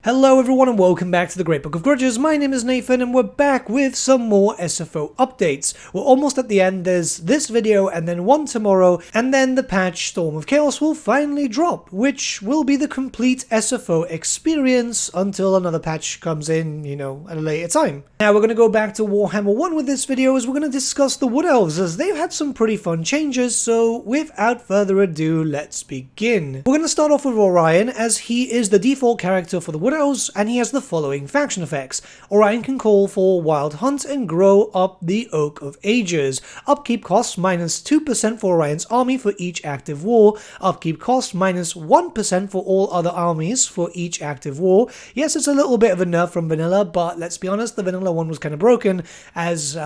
Hello everyone and welcome back to the Great Book of Grudges. My name is Nathan and we're back with some more SFO updates. We're almost at the end. There's this video and then one tomorrow, and then the patch Storm of Chaos will finally drop, which will be the complete SFO experience until another patch comes in, at a later time. Now we're going to go back to Warhammer 1 with this video, as we're going to discuss the Wood Elves, as they've had some pretty fun changes, so without further ado, let's begin. We're going to start off with Orion, as he is the default character for the Wood Elves, and he has the following faction effects. Orion can call for Wild Hunt and grow up the Oak of Ages. Upkeep costs -2% for Orion's army for each active war. Upkeep costs -1% for all other armies for each active war. Yes, it's a little bit of a nerf from vanilla, but let's be honest, the vanilla one was kind of broken, as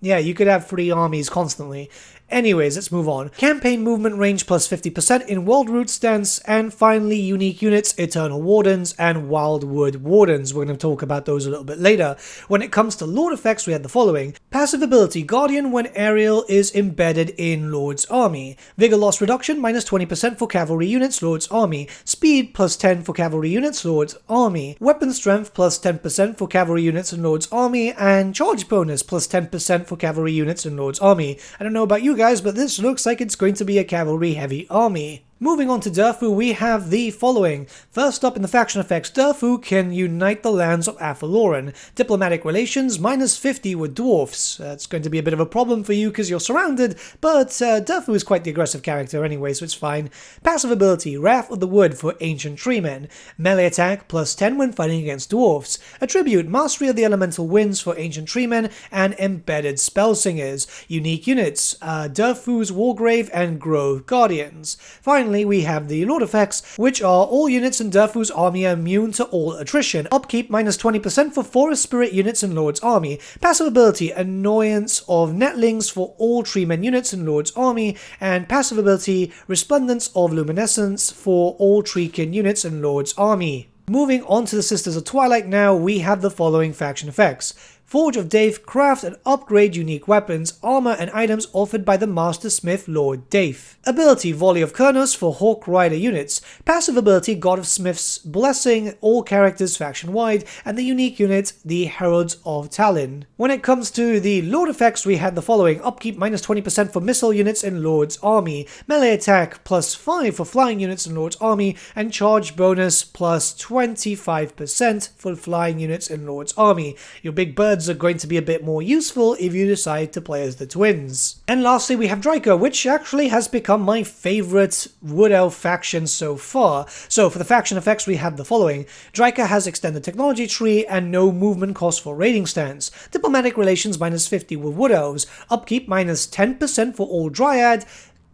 yeah, you could have 3 armies constantly. Anyways, let's move on. Campaign movement range plus 50% in World Route stance, and finally unique units, Eternal Wardens and Wildwood Wardens. We're going to talk about those a little bit later. When it comes to Lord effects, we have the following. Passive ability, Guardian when Aerial is embedded in Lord's army. Vigor loss reduction, -20% for cavalry units, Lord's army. Speed +10 for cavalry units, Lord's army. Weapon strength +10% for cavalry units in Lord's army, and charge bonus +10% for cavalry units in Lord's army. I don't know about you guys, but this looks like it's going to be a cavalry heavy army. Moving on to Durfu, we have the following. First up in the faction effects, Durfu can unite the lands of Athaloran. Diplomatic relations, -50 with dwarfs. It's going to be a bit of a problem for you because you're surrounded, but Durfu is quite the aggressive character anyway, so it's fine. Passive ability, Wrath of the Wood for ancient treemen. Melee attack, +10 when fighting against dwarfs. Attribute, Mastery of the Elemental Winds for ancient treemen and embedded spellsingers. Unique units, Durfu's Wargrave and Grove Guardians. Finally, we have the Lord effects, which are all units in Durfu's army are immune to all attrition. Upkeep -20% for Forest Spirit units in Lord's army. Passive ability, Annoyance of Netlings for all Treemen units in Lord's army. And passive ability, Resplendence of Luminescence for all Treekin units in Lord's army. Moving on to the Sisters of Twilight now, we have the following faction effects. Forge of Dave, craft and upgrade unique weapons, armor and items offered by the Master Smith Lord Dave. Ability, Volley of Kurnos for Hawk Rider units. Passive ability, God of Smith's Blessing, all characters faction-wide, and the unique unit, the Heralds of Talon. When it comes to the Lord effects, we had the following. Upkeep -20% for missile units in Lord's army. Melee attack +5 for flying units in Lord's army, and charge bonus +25% for flying units in Lord's army. Your big birds are going to be a bit more useful if you decide to play as the twins. And lastly, we have Draika, which actually has become my favorite Wood Elf faction so far. So for the faction effects, we have the following. Draika has extended technology tree and no movement cost for raiding stance. Diplomatic relations -50 with Wood Elves. Upkeep -10% for all Dryad,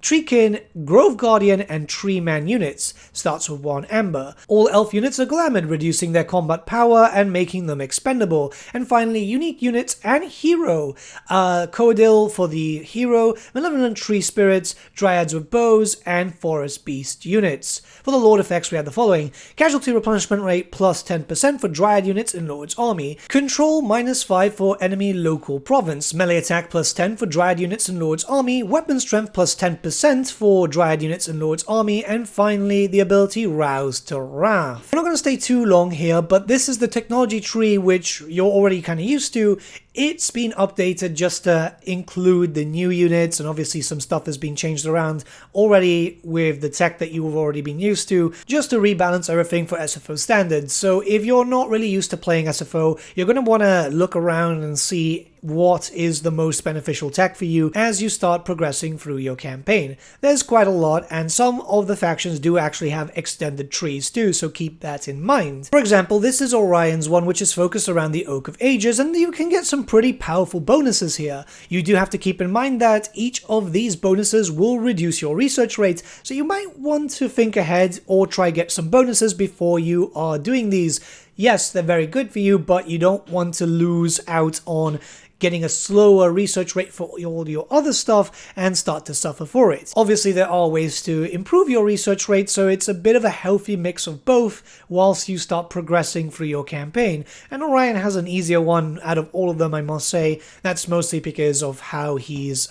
Treekin, Grove Guardian, and Treeman units. Starts with 1 Amber. All Elf units are glamoured, reducing their combat power and making them expendable. And finally, unique units and hero. Coadil for the hero, Malevolent Tree Spirits, Dryads with bows, and Forest Beast units. For the Lord effects, we have the following. Casualty replenishment rate +10% for Dryad units in Lord's army. Control -5 for enemy local province. Melee attack +10 for Dryad units in Lord's army. Weapon strength +10% for Dryad units in Lord's army, and finally the ability Rouse to Wrath. I'm not going to stay too long here, but this is the technology tree which you're already kind of used to. It's been updated just to include the new units, and obviously some stuff has been changed around already with the tech that you've already been used to, just to rebalance everything for SFO standards. So if you're not really used to playing SFO, you're going to want to look around and see what is the most beneficial tech for you as you start progressing through your campaign. There's quite a lot, and some of the factions do actually have extended trees too, so keep that in mind. For example, this is Orion's one, which is focused around the Oak of Ages, and you can get some pretty powerful bonuses here. You do have to keep in mind that each of these bonuses will reduce your research rate, so you might want to think ahead or try get some bonuses before you are doing these. Yes, they're very good for you, but you don't want to lose out on getting a slower research rate for all your other stuff and start to suffer for it. Obviously, there are ways to improve your research rate, so it's a bit of a healthy mix of both whilst you start progressing through your campaign. And Orion has an easier one out of all of them, I must say. That's mostly because of how he's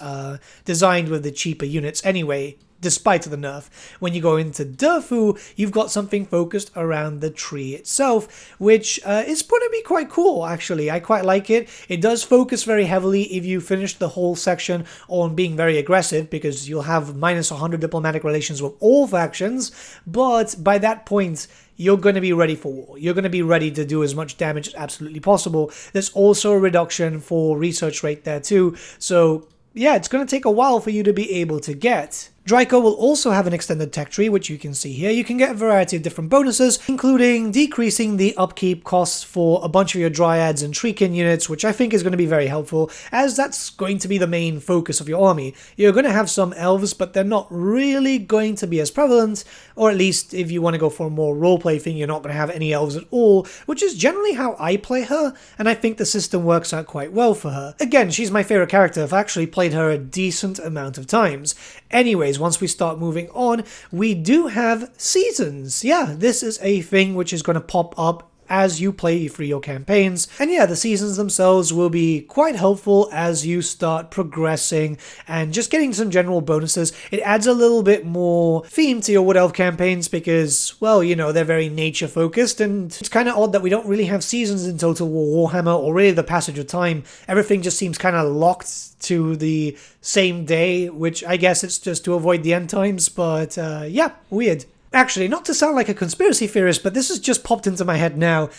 designed with the cheaper units anyway. despite the nerf. When you go into Durfu, you've got something focused around the tree itself, which is going to be quite cool, actually. I quite like it. It does focus very heavily if you finish the whole section on being very aggressive, because you'll have minus 100 diplomatic relations with all factions, but by that point, you're going to be ready for war. You're going to be ready to do as much damage as absolutely possible. There's also a reduction for research rate there too, so yeah, it's going to take a while for you to be able to get. Draco will also have an extended tech tree, which you can see here. You can get a variety of different bonuses, including decreasing the upkeep costs for a bunch of your dryads and treekin units, which I think is going to be very helpful, as that's going to be the main focus of your army. You're going to have some elves, but they're not really going to be as prevalent, or at least if you want to go for a more roleplay thing, you're not going to have any elves at all, which is generally how I play her, and I think the system works out quite well for her. Again, she's my favorite character. I've actually played her a decent amount of times. Anyways, once we start moving on, we do have seasons. Yeah, this is a thing which is going to pop up as you play through your campaigns. And yeah, the seasons themselves will be quite helpful as you start progressing and just getting some general bonuses. It adds a little bit more theme to your Wood Elf campaigns because, well, you know, they're very nature focused, and it's kind of odd that we don't really have seasons in Total War Warhammer, or really the passage of time. Everything just seems kind of locked to the same day, which I guess it's just to avoid the end times, but yeah, weird. Actually, not to sound like a conspiracy theorist, but this has just popped into my head now.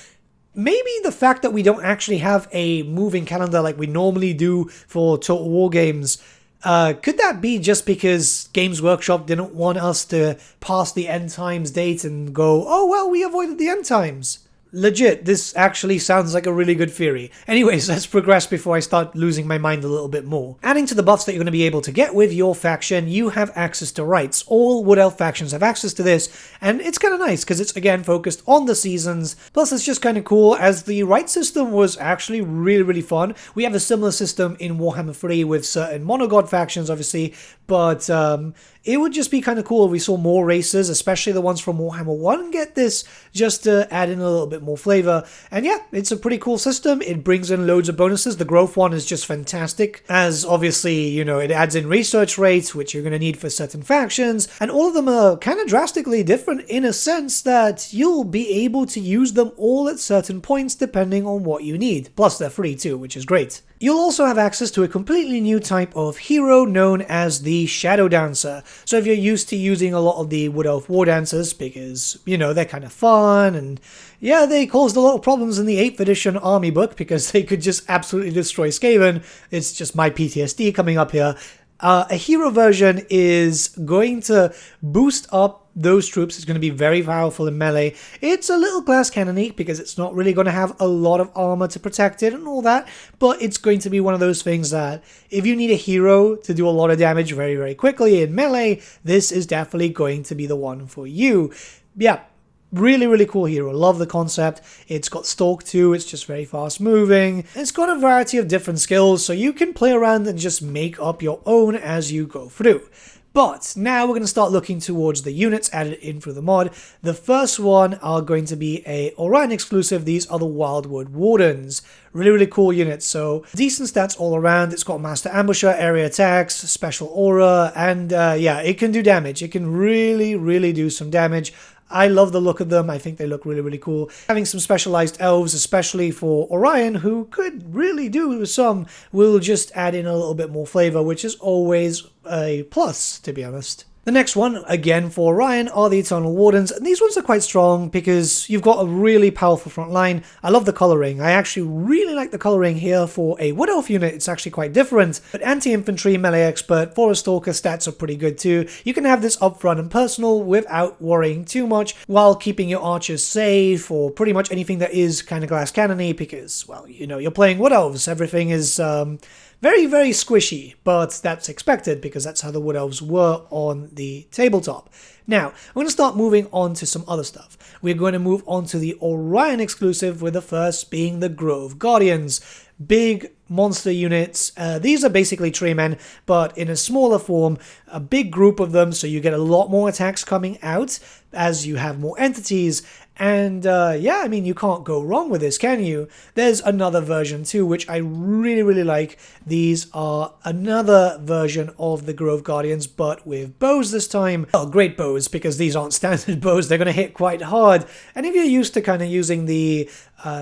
Maybe the fact that we don't actually have a moving calendar like we normally do for Total War games, could that be just because Games Workshop didn't want us to pass the end times date and go, oh well, we avoided the end times? Legit, this actually sounds like a really good theory. Anyways, let's progress before I start losing my mind a little bit more. Adding to the buffs that you're going to be able to get with your faction, you have access to rights. All Wood Elf factions have access to this, and it's kind of nice because it's again focused on the seasons. Plus, it's just kind of cool as the right system was actually really fun. We have a similar system in Warhammer 3 with certain monogod factions, obviously, but it would just be kind of cool if we saw more races, especially the ones from Warhammer 1, get this just to add in a little bit more flavor. And yeah, it's a pretty cool system. It brings in loads of bonuses. The growth one is just fantastic, as obviously, you know, it adds in research rates, which you're going to need for certain factions, and all of them are kind of drastically different in a sense that you'll be able to use them all at certain points depending on what you need. Plus, they're free too, which is great. You'll also have access to a completely new type of hero known as the Shadow Dancer. So if you're used to using a lot of the Wood Elf War Dancers because, you know, they're kind of fun, and yeah, they caused a lot of problems in the 8th edition army book because they could just absolutely destroy Skaven. It's just my PTSD coming up here. A hero version is going to boost up those troops. It's going to be very powerful in melee. It's a little glass cannon-y because it's not really going to have a lot of armor to protect it and all that, but it's going to be one of those things that if you need a hero to do a lot of damage very quickly in melee, this is definitely going to be the one for you. Yeah. Really cool hero. Love the concept. It's got Stalk too. It's just very fast moving. It's got a variety of different skills, so you can play around and just make up your own as you go through. But now we're going to start looking towards the units added in through the mod. The first one are going to be a Orion exclusive. These are the Wildwood Wardens. Really cool units. So decent stats all around. It's got Master Ambusher, area attacks, special aura, and yeah, it can do damage. It can really do some damage. I love the look of them. I think they look really cool. Having some specialized elves, especially for Orion, who could really do some, will just add in a little bit more flavor, which is always a plus, to be honest. The next one, again for Orion, are the Eternal Wardens, and these ones are quite strong because you've got a really powerful front line. I love the coloring. I actually really like the coloring here for a Wood Elf unit. It's actually quite different, but anti-infantry, melee expert, forest stalker stats are pretty good too. You can have this upfront and personal without worrying too much, while keeping your archers safe, or pretty much anything that is kind of glass cannon-y, because, well, you know, you're playing Wood Elves. Everything is very squishy, but that's expected because that's how the Wood Elves were on the tabletop. Now, I'm going to start moving on to some other stuff. We're going to move on to the Orion exclusive, with the first being the Grove Guardians. Big monster units. These are basically tree men, but in a smaller form. a big group of them, so you get a lot more attacks coming out as you have more entities. And yeah, I mean, you can't go wrong with this, can you? There's another version too, which I really, really like. These are another version of the Grove Guardians, but with bows this time. Well, great bows, because these aren't standard bows. They're going to hit quite hard. And if you're used to kind of using the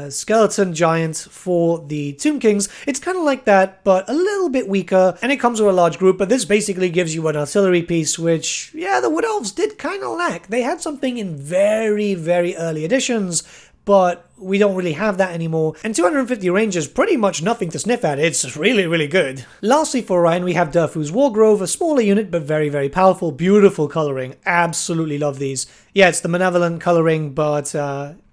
skeleton giant for the Tomb Kings, it's kind of like that, but a little bit weaker, and it comes with a large group. But this basically gives you an artillery piece, which, yeah, the Wood Elves did kind of lack. They had something in very, very early editions, but we don't really have that anymore, and 250 range is pretty much nothing to sniff at. It's really, really good. Lastly for Orion, we have Durfu's Wargrove, a smaller unit but very, very powerful. Beautiful coloring. Absolutely love these. Yeah, it's the Malevolent coloring, but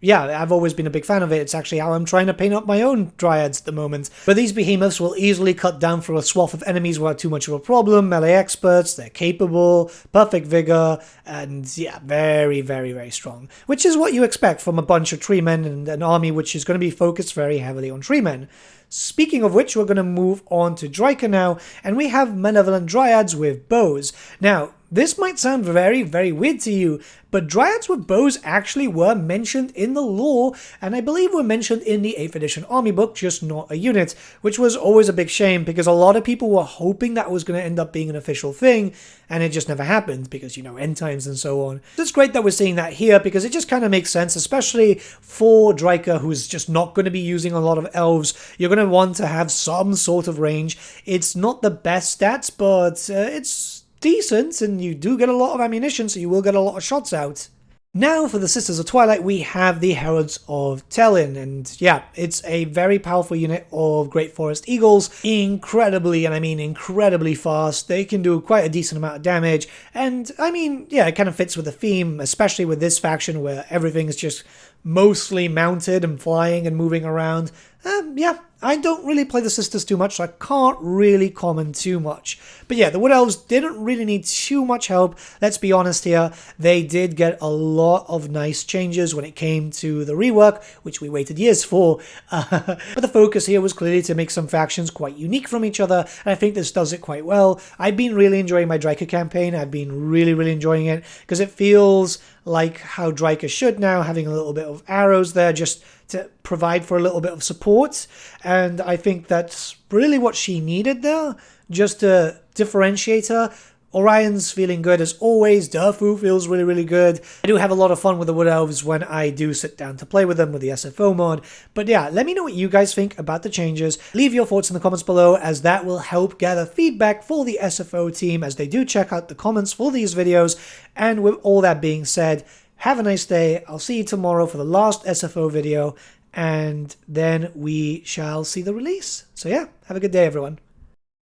yeah, I've always been a big fan of it. It's actually how I'm trying to paint up my own Dryads at the moment. But these behemoths will easily cut down through a swath of enemies without too much of a problem. Melee experts, they're capable, perfect vigor, and yeah, very, very, very strong. Which is what you expect from a bunch of tree men and an army which is going to be focused very heavily on tree men. Speaking of which, we're going to move on to Dryka now, and we have Malevolent Dryads with bows. Now, this might sound very, very weird to you, but Dryads with bows actually were mentioned in the lore, and I believe were mentioned in the 8th edition army book, just not a unit, which was always a big shame, because a lot of people were hoping that was going to end up being an official thing, and it just never happened, because, you know, end times and so on. It's great that we're seeing that here, because it just kind of makes sense, especially for Dryka, who's just not going to be using a lot of elves. You're going to want to have some sort of range. It's not the best stats, but it's decent, and you do get a lot of ammunition, so you will get a lot of shots out. Now for the Sisters of Twilight, we have the Heralds of Telin, and yeah, it's a very powerful unit of Great Forest Eagles. Incredibly, and I mean incredibly fast. They can do quite a decent amount of damage, and I mean, yeah, it kind of fits with the theme, especially with this faction where everything is just mostly mounted and flying and moving around. Yeah, I don't really play the Sisters too much, so I can't really comment too much. But yeah, the Wood Elves didn't really need too much help. Let's be honest here. They did get a lot of nice changes when it came to the rework, which we waited years for. But the focus here was clearly to make some factions quite unique from each other, and I think this does it quite well. I've been really enjoying my Dryka campaign. I've been really, really enjoying it, because it feels like how Dryka should now, having a little bit of arrows there, just to provide for a little bit of support, and I think that's really what she needed there, just to differentiate her. Orion's feeling good as always. Durfu feels really, really good. I do have a lot of fun with the Wood Elves when I do sit down to play with them with the SFO mod. But yeah, let me know what you guys think about the changes. Leave your thoughts in the comments below, as that will help gather feedback for the SFO team as they do check out the comments for these videos. And with all that being said, have a nice day. I'll see you tomorrow for the last SFO video, and then we shall see the release. So yeah, have a good day, everyone.